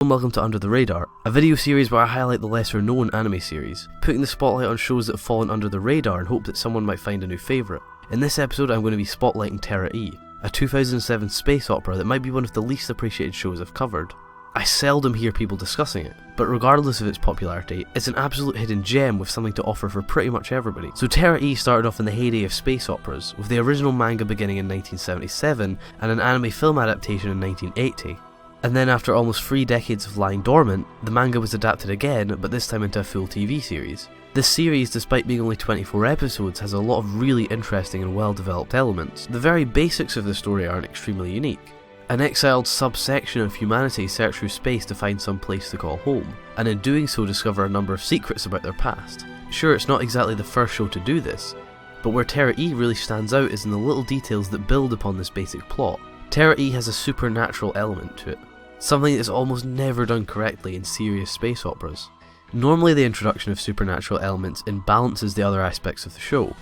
and welcome to Under the Radar, a video series where I highlight the lesser known anime series, putting the spotlight on shows that have fallen under the radar and hope that someone might find a new favourite. In this episode I'm going to be spotlighting Terra E, a 2007 space opera that might be one of the least appreciated shows I've covered. I seldom hear people discussing it, but regardless of its popularity, it's an absolute hidden gem with something to offer for pretty much everybody. So Terra E started off in the heyday of space operas, with the original manga beginning in 1977 and an anime film adaptation in 1980. And then after almost 3 decades of lying dormant, the manga was adapted again, but this time into a full TV series. This series, despite being only 24 episodes, has a lot of really interesting and well developed elements. The very basics of the story aren't extremely unique. An exiled subsection of humanity search through space to find some place to call home, and in doing so discover a number of secrets about their past. Sure, it's not exactly the first show to do this, but where Terra E really stands out is in the little details that build upon this basic plot. Terra E has a supernatural element to it, something that is almost never done correctly in serious space operas. Normally the introduction of supernatural elements imbalances the other aspects of the show.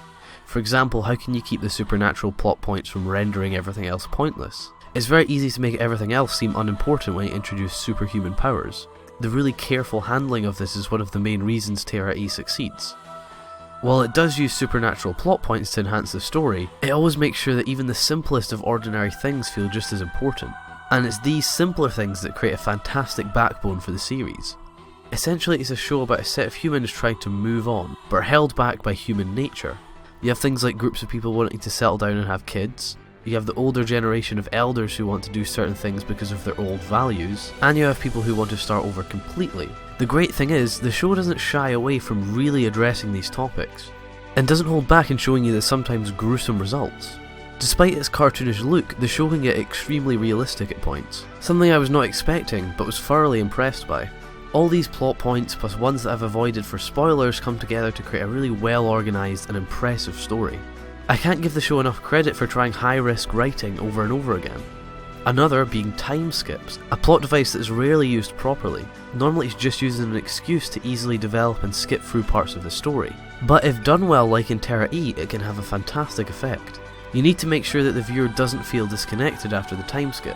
For example, how can you keep the supernatural plot points from rendering everything else pointless? It's very easy to make everything else seem unimportant when you introduce superhuman powers. The really careful handling of this is one of the main reasons Terra E succeeds. While it does use supernatural plot points to enhance the story, it always makes sure that even the simplest of ordinary things feel just as important. And it's these simpler things that create a fantastic backbone for the series. Essentially, it's a show about a set of humans trying to move on, but are held back by human nature. You have things like groups of people wanting to settle down and have kids, you have the older generation of elders who want to do certain things because of their old values, and you have people who want to start over completely. The great thing is, the show doesn't shy away from really addressing these topics, and doesn't hold back in showing you the sometimes gruesome results. Despite its cartoonish look, the show can get extremely realistic at points, something I was not expecting but was thoroughly impressed by. All these plot points, plus ones that I've avoided for spoilers, come together to create a really well organised and impressive story. I can't give the show enough credit for trying high-risk writing over and over again. Another being time skips, a plot device that is rarely used properly. Normally it's just used as an excuse to easily develop and skip through parts of the story. But if done well, like in Terra E, it can have a fantastic effect. You need to make sure that the viewer doesn't feel disconnected after the time skip,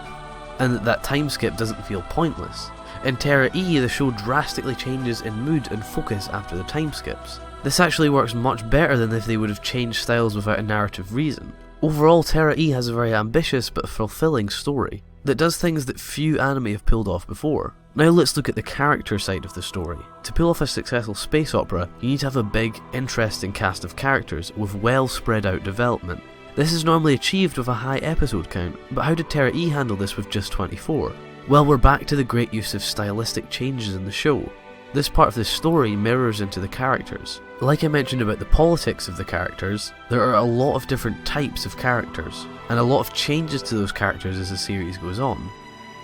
and that time skip doesn't feel pointless. In Terra E, the show drastically changes in mood and focus after the time skips. This actually works much better than if they would have changed styles without a narrative reason. Overall, Terra E has a very ambitious but fulfilling story that does things that few anime have pulled off before. Now let's look at the character side of the story. To pull off a successful space opera, you need to have a big, interesting cast of characters with well spread out development. This is normally achieved with a high episode count, but how did Terra E handle this with just 24? Well, we're back to the great use of stylistic changes in the show. This part of the story mirrors into the characters. Like I mentioned about the politics of the characters, there are a lot of different types of characters, and a lot of changes to those characters as the series goes on.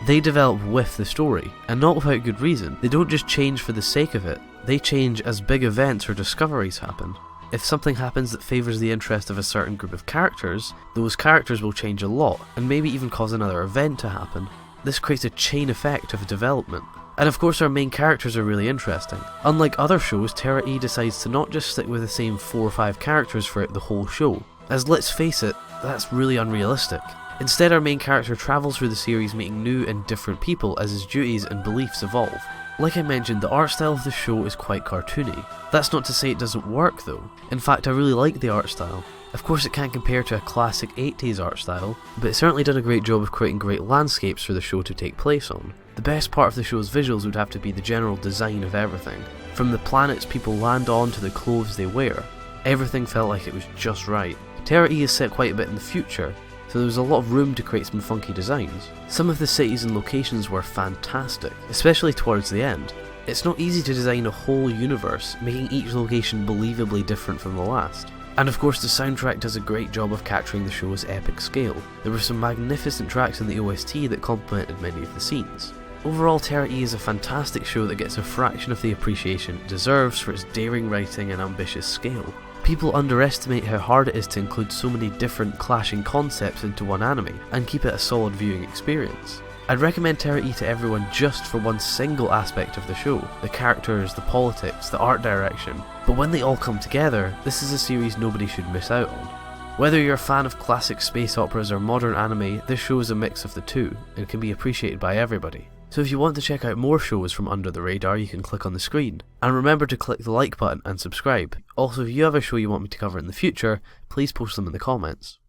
They develop with the story, and not without good reason. They don't just change for the sake of it, they change as big events or discoveries happen. If something happens that favours the interest of a certain group of characters, those characters will change a lot, and maybe even cause another event to happen. This creates a chain effect of development. And of course our main characters are really interesting. Unlike other shows, Terra E decides to not just stick with the same 4 or 5 characters throughout the whole show, as let's face it, that's really unrealistic. Instead, our main character travels through the series meeting new and different people as his duties and beliefs evolve. Like I mentioned, the art style of the show is quite cartoony. That's not to say it doesn't work though. In fact, I really like the art style. Of course it can't compare to a classic 80s art style, but it's certainly done a great job of creating great landscapes for the show to take place on. The best part of the show's visuals would have to be the general design of everything. From the planets people land on to the clothes they wear. Everything felt like it was just right. Terra E is set quite a bit in the future, so there was a lot of room to create some funky designs. Some of the cities and locations were fantastic, especially towards the end. It's not easy to design a whole universe, making each location believably different from the last. And of course the soundtrack does a great job of capturing the show's epic scale. There were some magnificent tracks in the OST that complemented many of the scenes. Overall, Terra E is a fantastic show that gets a fraction of the appreciation it deserves for its daring writing and ambitious scale. People underestimate how hard it is to include so many different clashing concepts into one anime, and keep it a solid viewing experience. I'd recommend Terra E to everyone just for one single aspect of the show, the characters, the politics, the art direction, but when they all come together, this is a series nobody should miss out on. Whether you're a fan of classic space operas or modern anime, this show is a mix of the two, and can be appreciated by everybody. So if you want to check out more shows from Under the Radar, you can click on the screen. And remember to click the like button and subscribe. Also, if you have a show you want me to cover in the future, please post them in the comments.